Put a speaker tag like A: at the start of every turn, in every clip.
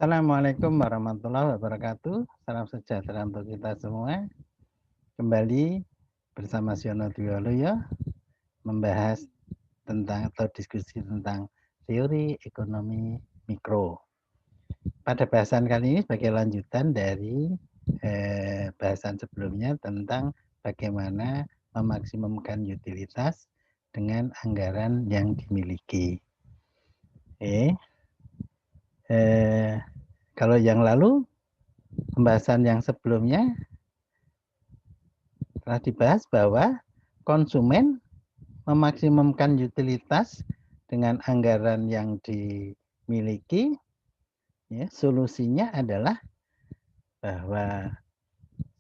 A: Assalamualaikum warahmatullahi wabarakatuh. Salam sejahtera untuk kita semua. Kembali bersama Siono Dwiwaluyo membahas tentang atau diskusi tentang teori ekonomi mikro. Pada bahasan kali ini sebagai lanjutan dari bahasan sebelumnya tentang bagaimana memaksimumkan utilitas dengan anggaran yang dimiliki. Kalau yang lalu pembahasan yang sebelumnya telah dibahas bahwa konsumen memaksimumkan utilitas dengan anggaran yang dimiliki. Ya, solusinya adalah bahwa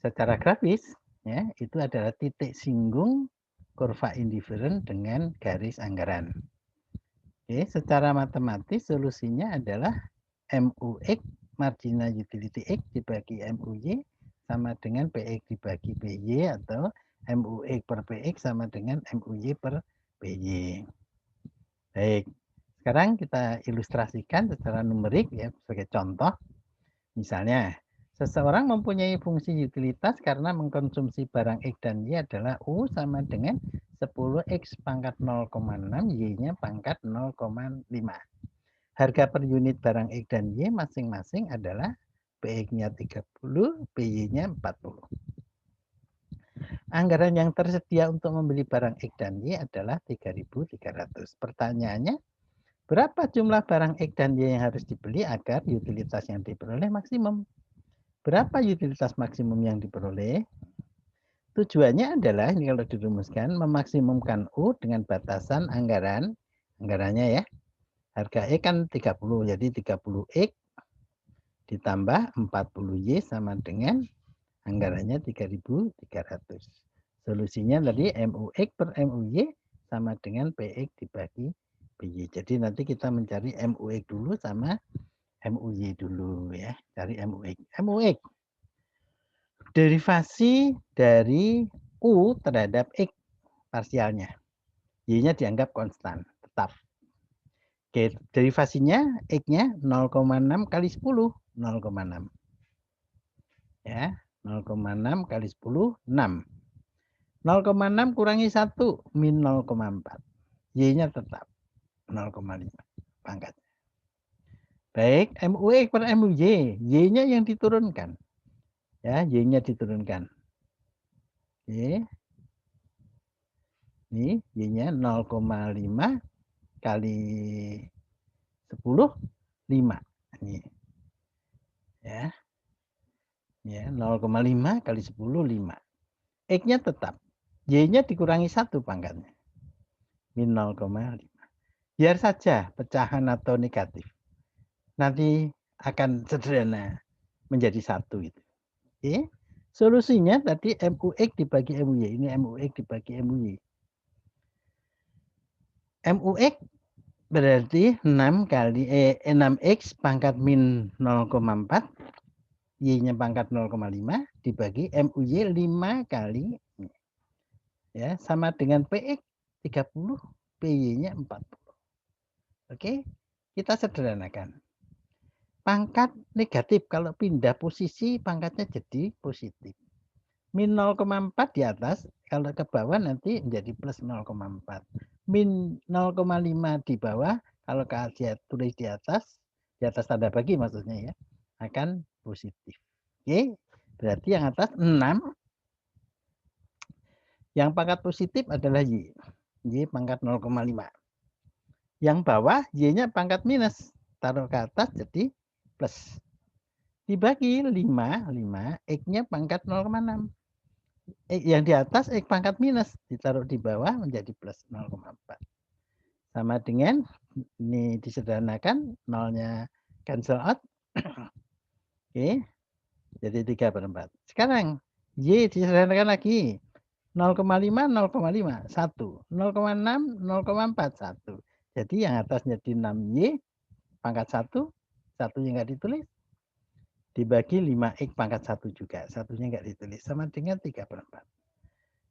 A: secara grafis ya, itu adalah titik singgung kurva indifferent dengan garis anggaran. Oke, secara matematis solusinya adalah MUX marginal utility X dibagi MUY sama dengan PX dibagi PY atau MUX per PX sama dengan MUY per PY. Baik, sekarang kita ilustrasikan secara numerik ya sebagai contoh. Misalnya, seseorang mempunyai fungsi utilitas karena mengkonsumsi barang X dan Y adalah U sama dengan 10X pangkat 0,6, Y-nya pangkat 0,5. Harga per unit barang X dan Y masing-masing adalah PX-nya 30, PY-nya 40. Anggaran yang tersedia untuk membeli barang X dan Y adalah 3.300. Pertanyaannya, berapa jumlah barang X dan Y yang harus dibeli agar utilitas yang diperoleh maksimum? Berapa utilitas maksimum yang diperoleh? Tujuannya adalah, ini kalau dirumuskan, memaksimumkan U dengan batasan anggarannya ya. Harga E kan 30, jadi 30X ditambah 40Y sama dengan anggarannya 3.300. Solusinya tadi MUX per MUY sama dengan PX dibagi PY. Jadi nanti kita mencari MUX dulu sama MUY dulu ya. Cari MUX. MUX derivasi dari U terhadap X parsialnya. Y-nya dianggap konstan, tetap. Oke, derivasinya X-nya 0,6 kali 10, 0,6. Ya, 0,6 kali 10, 6. 0,6 kurangi 1, min 0,4. Y-nya tetap 0,5 pangkat. Baik, MUX per MUY, Y-nya yang diturunkan. Ya, Y-nya diturunkan. Oke. Ini Y-nya 0,5 kali 10, 5. Ini. Ya. Ya, 0,5 kali 10, 5. X-nya tetap. Y-nya dikurangi 1 pangkatnya. Min 0,5. Biar saja pecahan atau negatif. Nanti akan sederhana menjadi 1 itu. Oke. Solusinya tadi MUX dibagi MUY. Ini MUX dibagi MUY. MUX berarti 6X pangkat min 0,4. Y-nya pangkat 0,5 dibagi MUY 5 kali ya sama dengan PX 30, PY-nya 40. Oke, kita sederhanakan. Pangkat negatif kalau pindah posisi pangkatnya jadi positif. Min 0,4 di atas, kalau ke bawah nanti menjadi plus 0,4. Min 0,5 di bawah, kalau tulis di atas tanda bagi maksudnya ya, akan positif. Oke, berarti yang atas 6. Yang pangkat positif adalah Y. Y pangkat 0,5. Yang bawah Y-nya pangkat minus. Taruh ke atas jadi plus. Dibagi 5, X-nya pangkat 0,6. Yang di atas X pangkat minus. Ditaruh di bawah menjadi plus 0,4. Sama dengan, ini disederhanakan, nolnya cancel out. Oke, jadi 3/4. Sekarang, Y disederhanakan lagi. 0,5, 0,5, 1. 0,6, 0,4, 1. Jadi yang atas jadi 6Y, pangkat 1, satunya nggak ditulis. Dibagi 5X pangkat 1 juga, satunya nggak ditulis. Sama dengan 3/4.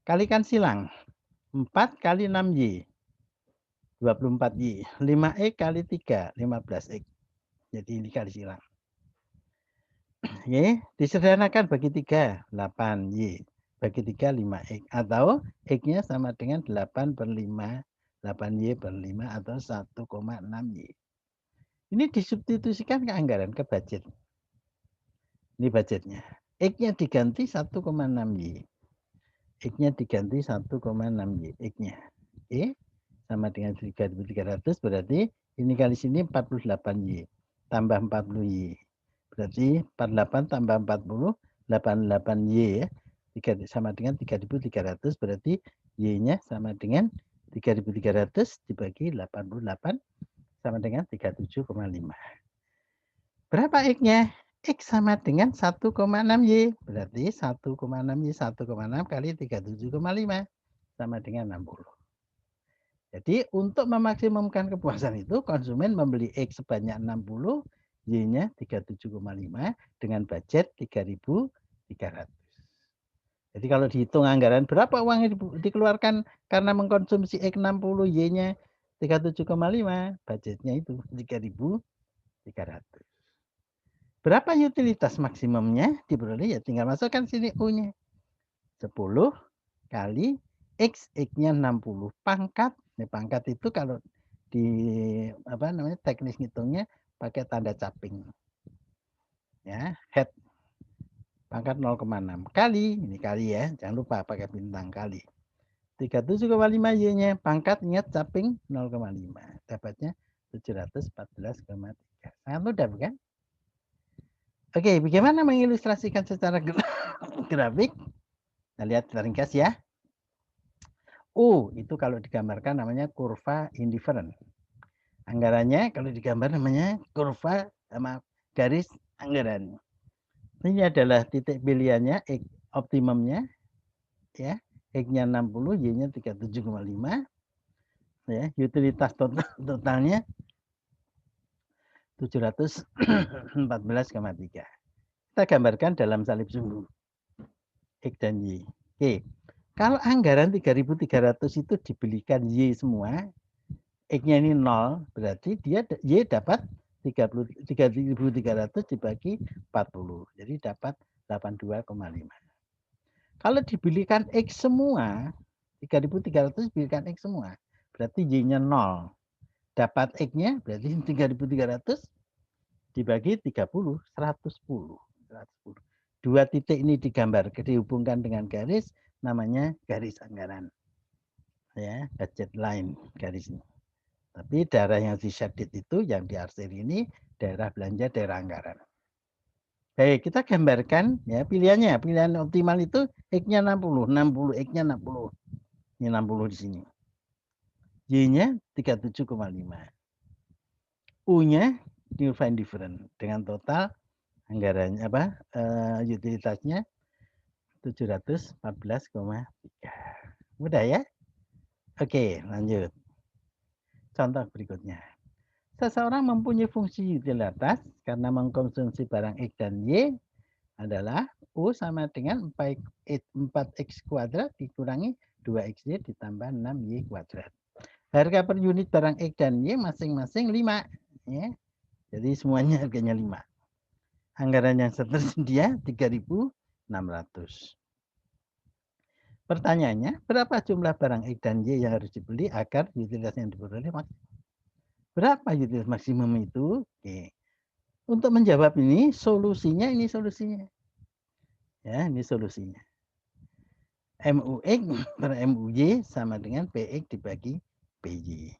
A: Kalikan silang. 4 kali 6Y, 24Y. 5X kali 3, 15X. Jadi ini kali silang. Y disederhanakan bagi 3, 8 Y. Bagi 3, 5X. Atau X-nya sama dengan 8/5, 8Y/5 atau 1,6Y. Ini disubstitusikan ke anggaran, ke budget. Ini budgetnya. X-nya diganti 1,6Y. X-nya diganti 1,6Y. X-nya. Oke. Sama dengan 3.300 berarti ini kali sini 48Y. Tambah 40Y. Berarti 48 tambah 40, 88Y ya. Sama dengan 3.300 berarti Y-nya sama dengan 3.300 dibagi 88 sama dengan 37,5. Berapa X-nya? X sama dengan 1,6Y. Berarti 1,6Y 1,6 kali 37,5 sama dengan 60. Jadi untuk memaksimumkan kepuasan itu konsumen membeli X sebanyak 60, Y-nya 37,5 dengan budget 3.300. Jadi kalau dihitung anggaran berapa uang yang dikeluarkan karena mengkonsumsi X 60, Y-nya 37,5, budgetnya itu 3.300. Berapa utilitas maksimumnya diperoleh? Ya tinggal masukkan sini U-nya. 10 kali X, X-nya 60. Pangkat, ya pangkat itu kalau di teknis ngitungnya pakai tanda caping. Ya, head pangkat 0,6 kali, ini kali ya, jangan lupa pakai bintang kali. 37,5 Y-nya, pangkat ingat caping 0,5. Dapatnya 714,3. Sangat mudah bukan? Oke, bagaimana mengilustrasikan secara grafik? Kita lihat ringkas ya. U itu kalau digambarkan namanya kurva indifferent. Anggarannya kalau digambar namanya kurva sama garis anggaran. Ini adalah titik pilihannya, X optimumnya, ya, X-nya 60, Y-nya 37,5, ya, utilitas totalnya 714,3. Kita gambarkan dalam salib sumbu X dan Y. Oke, kalau anggaran 3.300 itu dibelikan Y semua, X-nya ini 0, berarti dia Y dapat 3.300 dibagi 40. Jadi dapat 82,5. Kalau dibelikan X semua, 3.300 dibelikan X semua, berarti Y-nya 0. Dapat X-nya berarti 3.300 dibagi 30, 110. 110. Dua titik ini digambar, dihubungkan dengan garis, namanya garis anggaran. Ya, budget line garisnya. Tapi daerah yang disedit itu, yang diarsir ini, daerah belanja, daerah anggaran. Baik, kita gambarkan ya pilihannya. Pilihan optimal itu X-nya 60, 60, X-nya 60. Ini 60 di sini. Y-nya 37,5. U-nya new find different dengan total anggarannya utilitasnya 714,3. Mudah ya? Oke, lanjut. Contoh berikutnya. Seseorang mempunyai fungsi utilitas karena mengkonsumsi barang X dan Y adalah U sama dengan 4X kuadrat dikurangi 2XY ditambah 6Y kuadrat. Harga per unit barang X dan Y masing-masing 5. Ya. Jadi semuanya harganya 5. Anggaran yang tersedia 3.600. Pertanyaannya, berapa jumlah barang X dan Y yang harus dibeli agar utilitas yang diperoleh maksimal? Berapa utilitas maksimum itu? Oke. Untuk menjawab ini solusinya. Ya, ini solusinya. MUX per MUY sama dengan PX dibagi PY.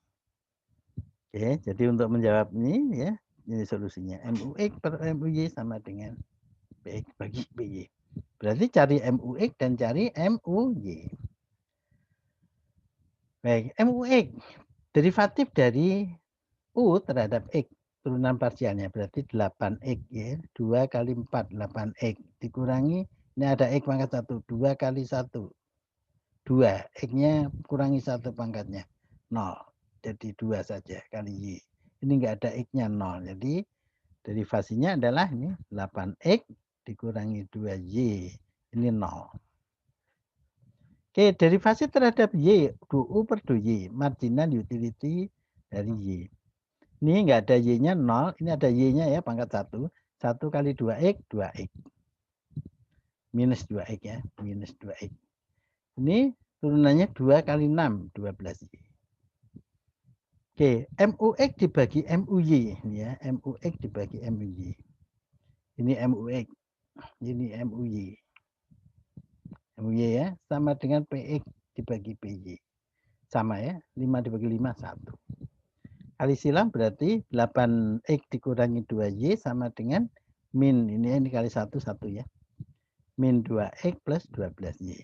A: Oke, jadi untuk menjawab ini ya, ini solusinya. MUX per MUY sama dengan PX bagi PY. Berarti cari MUX dan cari MUY. Baik, MUX derivatif dari U terhadap X turunan parsialnya berarti 8X ya. 2 kali 4 8X dikurangi ini ada X pangkat 1, 2 kali 1 2, X-nya kurangi 1 pangkatnya 0. Jadi 2 saja kali Y. Ini enggak ada X-nya 0. Jadi derivasinya adalah ini 8X dikurangi 2Y. Ini 0. Oke, derivasi terhadap Y, 2U per 2Y, marginal utility dari Y. Ini enggak ada Y-nya 0, ini ada Y-nya ya pangkat 1. 1 kali 2X, 2X. Minus 2X ya, minus 2X. Ini turunannya 2 kali 6, 12Y. Oke, MUX dibagi MUY. Ini ya, MUX dibagi MUY. Ini MUX, ini MUY. MUY ya, sama dengan PX dibagi PY. Sama ya, 5 dibagi 5, 1. Kali silang berarti 8X dikurangi 2Y sama dengan min, ini kali 1, 1 ya. Min 2X plus 12Y.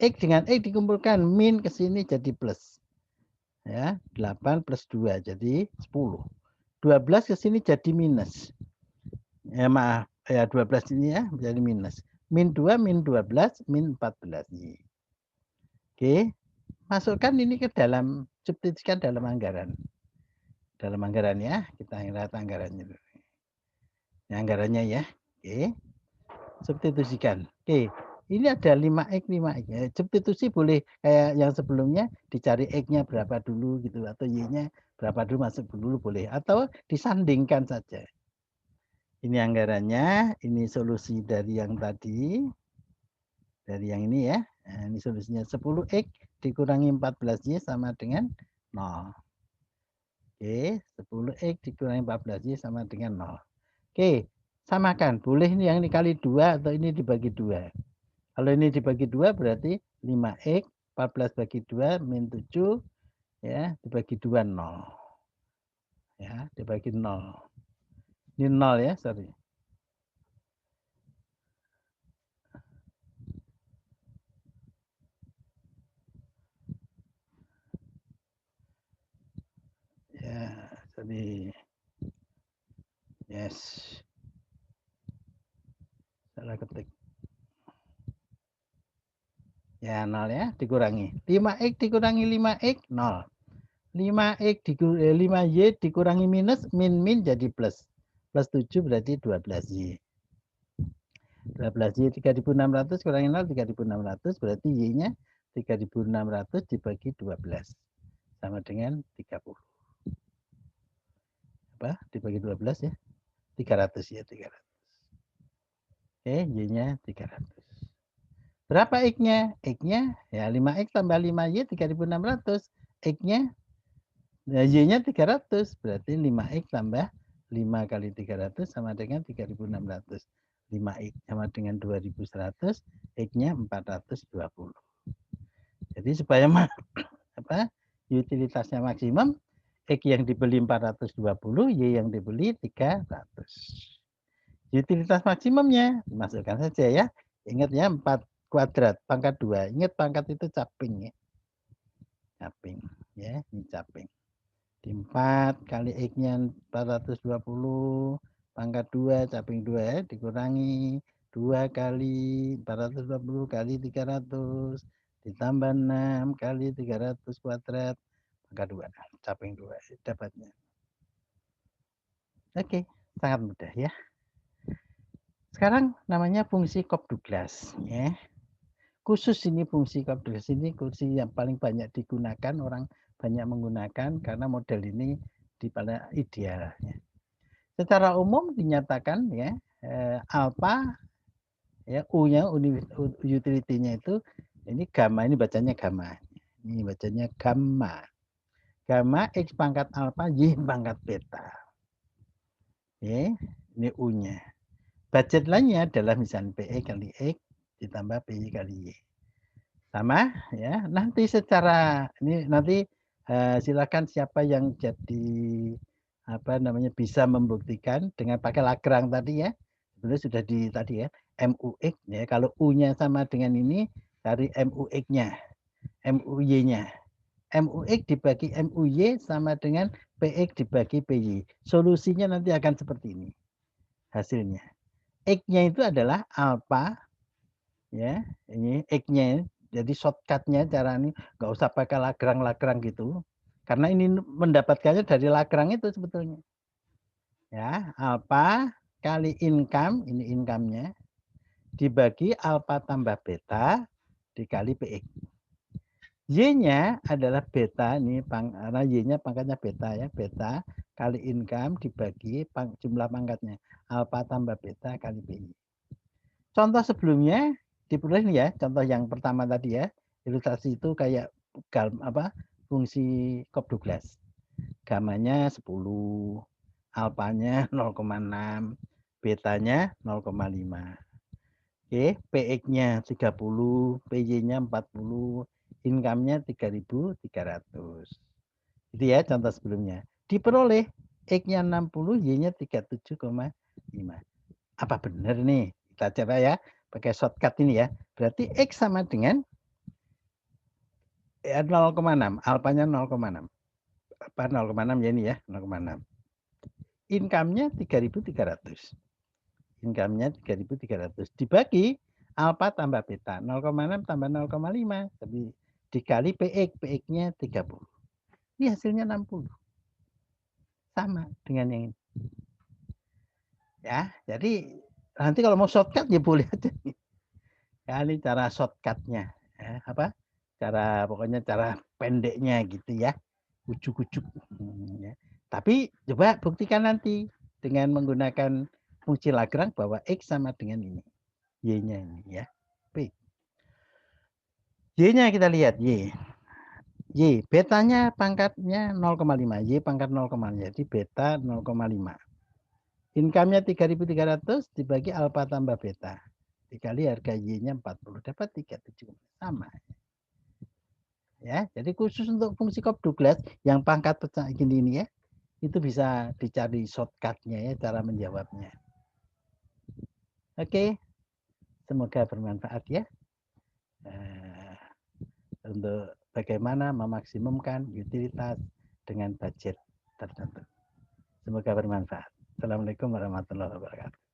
A: X dengan X dikumpulkan, min ke sini jadi plus. Ya, 8 plus 2 jadi 10. 12 ke sini jadi minus. Ya maaf, ya 12 ini ya jadi minus. Min 2, min 12, min 14Y. Oke, masukkan ini ke dalam, substitusikan dalam anggaran. Dalam anggaran ya, kita lihat anggarannya dulu. Ini anggarannya ya. Oke. Substitusikan. Oke. Ini ada 5X, 5X. Ya, substitusi boleh kayak yang sebelumnya dicari X-nya berapa dulu gitu atau Y-nya berapa dulu masuk dulu boleh atau disandingkan saja. Ini anggarannya, ini solusi dari yang tadi. Dari yang ini ya. Nah, ini solusinya 10X dikurangi 14Y sama dengan 0. Oke, 10X dikurangi 14Y sama dengan 0. Oke, samakan. Boleh ini yang dikali 2 atau ini dibagi 2. Kalau ini dibagi 2 berarti 5X, 14 bagi 2, min 7, ya, dibagi 2, 0. Ya, dibagi 0. Ini 0 ya, sorry. Ya, sorry. Yes. Salah ketik. Ya, 0 ya, dikurangi. 5X dikurangi 5X, 0. 5Y dikurangi minus, min jadi plus. Plus 7 berarti 12Y. 12Y 3600 kurangi 0, 3600 berarti Y-nya 3600 dibagi 12. Sama dengan 30. Apa? Dibagi 12 ya. 300 ya, 300. Oke, Y-nya 300. Berapa X-nya? X-nya ya 5X tambah 5Y 3600. X-nya ya, Y-nya 300. Berarti 5X tambah 5 kali 300 sama dengan 3600. 5X sama dengan 2100, X-nya 420. Jadi supaya apa? Utilitasnya maksimum, X yang dibeli 420, Y yang dibeli 300. Utilitas maksimumnya masukkan saja ya. Ingat ya 4 kuadrat pangkat 2. Ingat pangkat itu caping ya. Caping ya, ini caping. Di 4 kali X-nya 420 pangkat 2 caping 2 ya, dikurangi 2 kali 420 kali 300 ditambah 6 kali 300 kuadrat pangkat 2 caping 2 dapatnya. Oke, sangat mudah ya. Sekarang namanya fungsi Cobb-Douglas ya. Khusus ini fungsi Cobb-Douglas ini fungsi yang paling banyak digunakan, orang banyak menggunakan karena model ini di pada ideal ya. Secara umum dinyatakan ya alpha ya U-nya utility-nya itu ini gamma, ini bacanya gamma. Ini bacanya gamma. Gamma X pangkat alpha Y pangkat beta. Ya, ini U-nya. Budget lainnya adalah misalnya PE kali X ditambah PY kali Y. Sama ya. Nanti secara ini nanti silakan siapa yang jadi apa namanya bisa membuktikan dengan pakai Lagrange tadi ya. Sebenarnya sudah di tadi ya. MUX ya. Kalau U-nya sama dengan ini cari MUX-nya, MUY-nya. MUX dibagi MUY sama dengan PX dibagi PY. Solusinya nanti akan seperti ini hasilnya. X-nya itu adalah alpha ya, ini X-nya. Jadi shortcut-nya cara ini nggak usah pakai Lagrange gitu. Karena ini mendapatkannya dari Lagrange itu sebetulnya. Ya, alpha kali income, ini income-nya dibagi alpha tambah beta dikali PX. Y-nya adalah beta, ini karena Y-nya pangkatnya beta ya, beta kali income dibagi jumlah pangkatnya. alfa tambah beta kali BI. Contoh sebelumnya diperoleh nih ya, contoh yang pertama tadi ya, ilustrasi itu kayak fungsi Cobb Douglas. Gamanya 10, alfanya 0,6, betanya 0,5. Oke, PX-nya 30, PY-nya 40, income-nya 3.300. Itu ya contoh sebelumnya. Diperoleh X-nya 60, Y-nya 37,5. Apa benar nih? Kita coba ya, pakai shortcut ini ya. Berarti X sama dengan 0,6, alfanya 0,6. Apa 0,6 ya ini ya, 0,6. Income-nya 3.300. Income-nya 3.300 dibagi alfa tambah beta 0,6 tambah 0,5 tapi dikali PX, PX-nya 30. Ini hasilnya 60. Sama dengan yang ini. Ya, jadi nanti kalau mau shortcut ya boleh aja. Ya, ini cara shortcutnya. Ya, apa? Pokoknya cara pendeknya gitu ya. Ujuk-ujuk. Ya. Tapi coba buktikan nanti dengan menggunakan fungsi Lagrange bahwa X sama dengan ini. Y-nya ini ya. P. Y-nya kita lihat Y. Y, betanya pangkatnya 0,5. Y pangkat 0,5. Jadi beta 0,5. Income-nya 3.300 dibagi alfa tambah beta. Dikali harga Y-nya 40. Dapat 37. Sama. Ya, jadi khusus untuk fungsi Cobb Douglas yang pangkat pecah gini ini ya, itu bisa dicari shortcut-nya ya, cara menjawabnya. Oke, semoga bermanfaat ya. Untuk bagaimana memaksimumkan utilitas dengan budget tertentu. Semoga bermanfaat. Assalamualaikum warahmatullahi wabarakatuh.